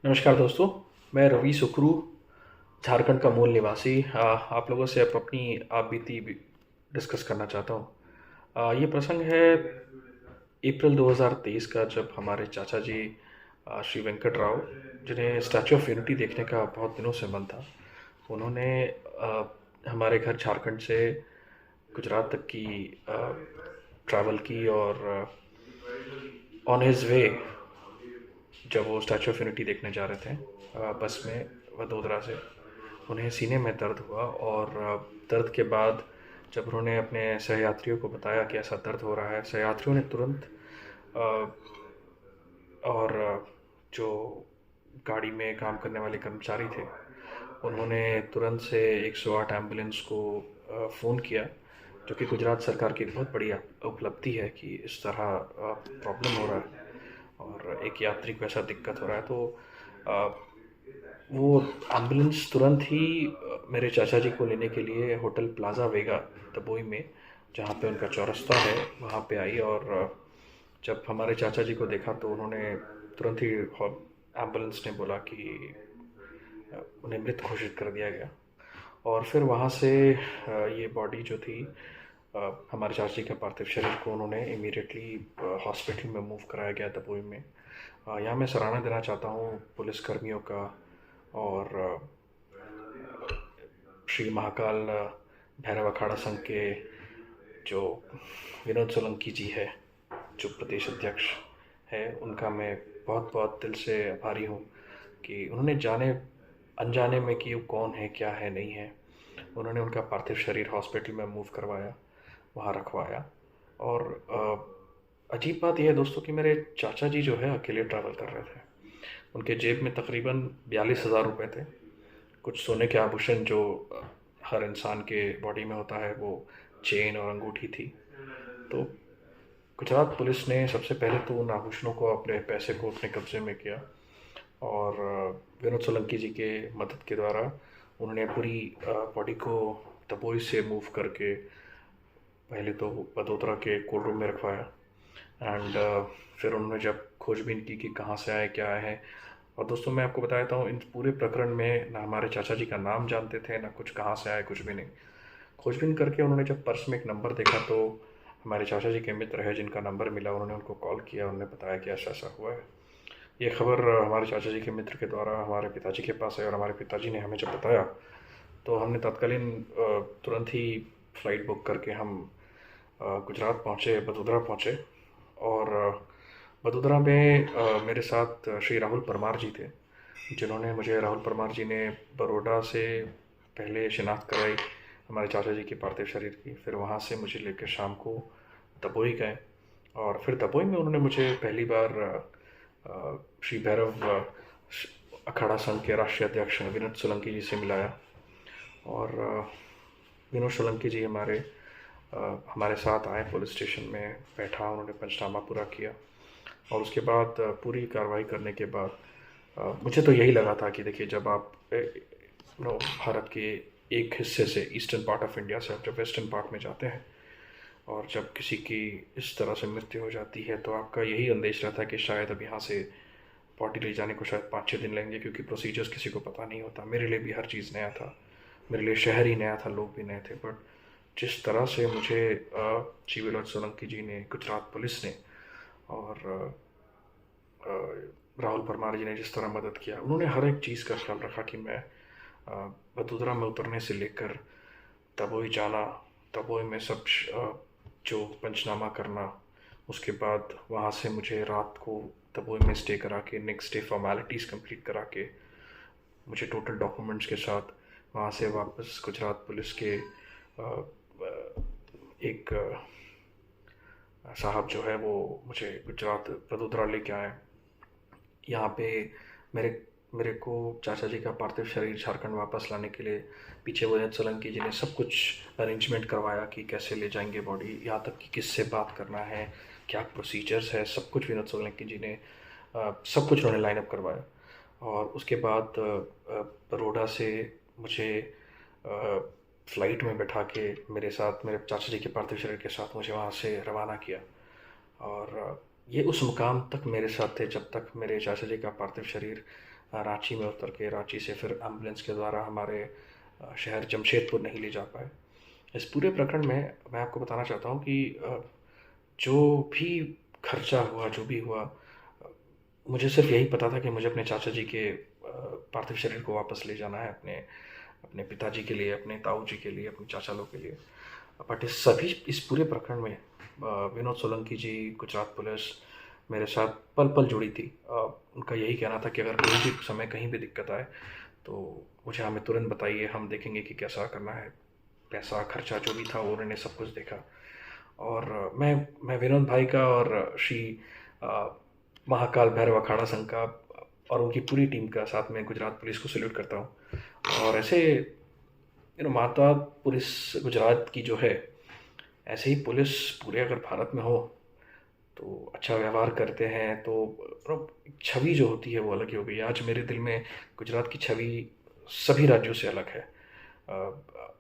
नमस्कार दोस्तों। मैं रवि सुक्रू, झारखंड का मूल निवासी आप लोगों से अपनी आप बीती डिस्कस करना चाहता हूँ। ये प्रसंग है अप्रैल 2023 का, जब हमारे चाचा जी श्री वेंकट राव, जिन्हें स्टैचू ऑफ यूनिटी देखने का बहुत दिनों से मन था, उन्होंने हमारे घर झारखंड से गुजरात तक की ट्रैवल की। और ऑन हिज वे, जब वो स्टैचू ऑफ यूनिटी देखने जा रहे थे बस में वडोदरा से, उन्हें सीने में दर्द हुआ। और दर्द के बाद जब उन्होंने अपने सहयात्रियों को बताया कि ऐसा दर्द हो रहा है, सहयात्रियों ने तुरंत अ, और जो गाड़ी में काम करने वाले कर्मचारी थे, उन्होंने तुरंत से 108 एम्बुलेंस को फ़ोन किया, जो कि गुजरात सरकार की बहुत बड़ी उपलब्धि है कि इस तरह प्रॉब्लम हो रहा है और एक यात्री को ऐसा दिक्कत हो रहा है। तो अ, वो एम्बुलेंस तुरंत ही मेरे चाचा जी को लेने के लिए होटल प्लाज़ा वेगा तपोई में, जहाँ पे उनका चौरस्ता है, वहाँ पे आई। और जब हमारे चाचा जी को देखा तो उन्होंने तुरंत ही एम्बुलेंस ने बोला कि उन्हें मृत घोषित कर दिया गया। और फिर वहाँ से ये बॉडी जो थी, हमारे चाचा जी के पार्थिव शरीर को उन्होंने इमीडिएटली हॉस्पिटल में मूव कराया गया तपोई में। यहाँ मैं सराहना देना चाहता हूँ पुलिस कर्मियों का, और श्री महाकाल भैरव अखाड़ा संघ के जो विनोद सोलंकी जी है, जो प्रदेश अध्यक्ष है, उनका मैं बहुत बहुत दिल से आभारी हूँ कि उन्होंने जाने अनजाने में कि वो कौन है, क्या है, नहीं है, उन्होंने उनका पार्थिव शरीर हॉस्पिटल में मूव करवाया, वहाँ रखवाया। और अजीब बात यह है दोस्तों कि मेरे चाचा जी जो है अकेले ट्रैवल कर रहे थे। उनके जेब में तकरीबन 42,000 रुपये थे, कुछ सोने के आभूषण जो हर इंसान के बॉडी में होता है, वो चेन और अंगूठी थी। तो गुजरात पुलिस ने सबसे पहले तो उन आभूषणों को, अपने पैसे को अपने कब्जे में किया। और विनोद सोलंकी जी के मदद के द्वारा उन्होंने पूरी बॉडी को तपोई से मूव करके पहले तो वडोदरा के कोल्ड रूम में रखवाया। एंड फिर उन्होंने जब खोजबीन की कि कहाँ से आए, क्या है। और दोस्तों, मैं आपको बता देता हूँ, इन पूरे प्रकरण में ना हमारे चाचा जी का नाम जानते थे, ना कुछ कहाँ से आए, कुछ भी नहीं। खोजबीन करके उन्होंने जब पर्स में एक नंबर देखा, तो हमारे चाचा जी के मित्र है जिनका नंबर मिला, उन्होंने उनको कॉल किया, उन्होंने बताया कि ऐसा ऐसा हुआ है। ये खबर हमारे चाचा जी के मित्र के द्वारा हमारे पिताजी के पास आई, और हमारे पिताजी ने हमें जब बताया तो हमने तत्कालीन तुरंत ही फ़्लाइट बुक करके हम गुजरात पहुँचे, वडोदरा पहुँचे। और वडोदरा में मेरे साथ श्री राहुल परमार जी थे, जिन्होंने मुझे, राहुल परमार जी ने बड़ौदा से पहले शिनाख्त कराई हमारे चाचा जी के पार्थिव शरीर की। फिर वहाँ से मुझे लेकर शाम को तपोई गए, और फिर तपोई में उन्होंने मुझे पहली बार श्री भैरव अखाड़ा संघ के राष्ट्रीय अध्यक्ष विनोद सोलंकी जी से मिलाया। और विनोद सोलंकी जी हमारे साथ आए, पुलिस स्टेशन में बैठा, उन्होंने पंचनामा पूरा किया। और उसके बाद पूरी कार्रवाई करने के बाद मुझे तो यही लगा था कि देखिए, जब आप भारत के एक हिस्से से, ईस्टर्न पार्ट ऑफ इंडिया से आप जब वेस्टर्न पार्ट में जाते हैं, और जब किसी की इस तरह से मृत्यु हो जाती है, तो आपका यही अंदेश रहता है कि शायद अब यहाँ से बॉडी ले जाने को शायद 5-6 दिन लगेंगे, क्योंकि प्रोसीजर्स किसी को पता नहीं होता। मेरे लिए भी हर चीज़ नया था, मेरे लिए शहर ही नया था, लोग भी नए थे। बट जिस तरह से मुझे श्री विनोद सोलंकी जी ने, गुजरात पुलिस ने, और राहुल परमार जी ने जिस तरह मदद किया, उन्होंने हर एक चीज़ का ख्याल रखा कि मैं वडोदरा में उतरने से लेकर तपोई जाना, तपोई में सब जो पंचनामा करना, उसके बाद वहाँ से मुझे रात को तपोई में स्टे करा के नेक्स्ट डे फॉर्मेलिटीज़ कंप्लीट करा के मुझे टोटल डॉक्यूमेंट्स के साथ वहाँ से वापस गुजरात पुलिस के एक साहब जो है, वो मुझे गुजरात वडोदरा लेके आए। यहाँ पे मेरे मेरे को चाचा जी का पार्थिव शरीर झारखंड वापस लाने के लिए पीछे विनोद सोलंकी जी ने सब कुछ अरेंजमेंट करवाया कि कैसे ले जाएंगे बॉडी, यहाँ तक कि किससे बात करना है, क्या प्रोसीजर्स है, सब कुछ विनोद सोलंकी जी ने सब कुछ उन्होंने लाइन अप करवाया। और उसके बाद बड़ौदा से मुझे फ़्लाइट में बैठा के मेरे साथ, मेरे चाचा जी के पार्थिव शरीर के साथ मुझे वहाँ से रवाना किया। और ये उस मुकाम तक मेरे साथ थे जब तक मेरे चाचा जी का पार्थिव शरीर रांची में उतर के रांची से फिर एम्बुलेंस के द्वारा हमारे शहर जमशेदपुर नहीं ले जा पाए। इस पूरे प्रकरण में मैं आपको बताना चाहता हूँ कि जो भी खर्चा हुआ, जो भी हुआ, मुझे सिर्फ यही पता था कि मुझे अपने चाचा जी के पार्थिव शरीर को वापस ले जाना है, अपने अपने पिताजी के लिए, अपने ताऊ जी के लिए, अपने चाचा लोग के लिए। बट इस पूरे प्रकरण में विनोद सोलंकी जी, गुजरात पुलिस मेरे साथ पल पल जुड़ी थी। उनका यही कहना था कि अगर कोई भी समय कहीं भी दिक्कत आए तो मुझे हमें तुरंत बताइए, हम देखेंगे कि कैसा करना है। पैसा खर्चा जो भी था वो उन्होंने सब कुछ देखा। और मैं विनोद भाई का और श्री अ, महाकाल भैरव अखाड़ा संघ का और उनकी पूरी टीम का साथ में गुजरात पुलिस को सैल्यूट करता हूँ। और ऐसे माता पुलिस गुजरात की जो है, ऐसे ही पुलिस पूरे अगर भारत में हो तो अच्छा व्यवहार करते हैं तो छवि जो होती है वो अलग ही हो गई। आज मेरे दिल में गुजरात की छवि सभी राज्यों से अलग है।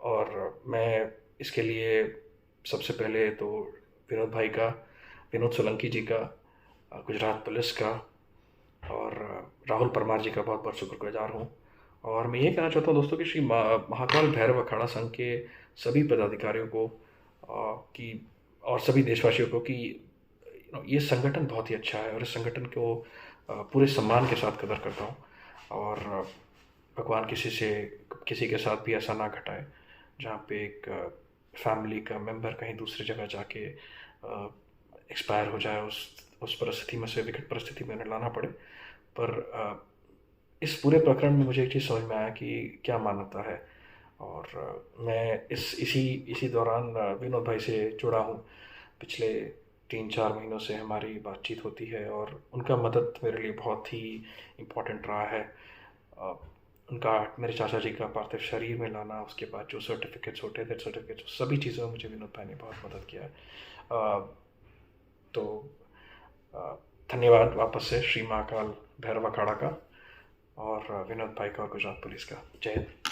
और मैं इसके लिए सबसे पहले तो विनोद भाई का, विनोद सोलंकी जी का, गुजरात पुलिस का और राहुल परमार जी का बहुत बहुत शुक्रगुजार हूँ। और मैं ये कहना चाहता हूँ दोस्तों कि श्री महाकाल भैरव अखाड़ा संघ के सभी पदाधिकारियों को कि और सभी देशवासियों को कि ये संगठन बहुत ही अच्छा है और इस संगठन को पूरे सम्मान के साथ कदर करता हूँ। और भगवान किसी के साथ भी ऐसा ना घटाए जहाँ पे एक फैमिली का मेंबर कहीं दूसरी जगह जाके एक्सपायर हो जाए, उस परिस्थिति में से, विकट परिस्थिति में उन्हें लाना पड़े। पर इस पूरे प्रकरण में मुझे एक चीज़ समझ में आया कि क्या मानवता है। और मैं इसी दौरान विनोद भाई से जुड़ा हूँ। पिछले 3-4 महीनों से हमारी बातचीत होती है और उनका मदद मेरे लिए बहुत ही इम्पोर्टेंट रहा है। उनका मेरे चाचा जी का पार्थिव शरीर में लाना, उसके बाद जो सर्टिफिकेट्स होते हैं, डेथ सर्टिफिकेट्स, सभी चीज़ों में मुझे विनोद भाई ने बहुत मदद किया है। तो धन्यवाद वापस से श्री महाकाल भैरव अखाड़ा का और विनोद भाई का और गुजरात पुलिस का। जय हिंद।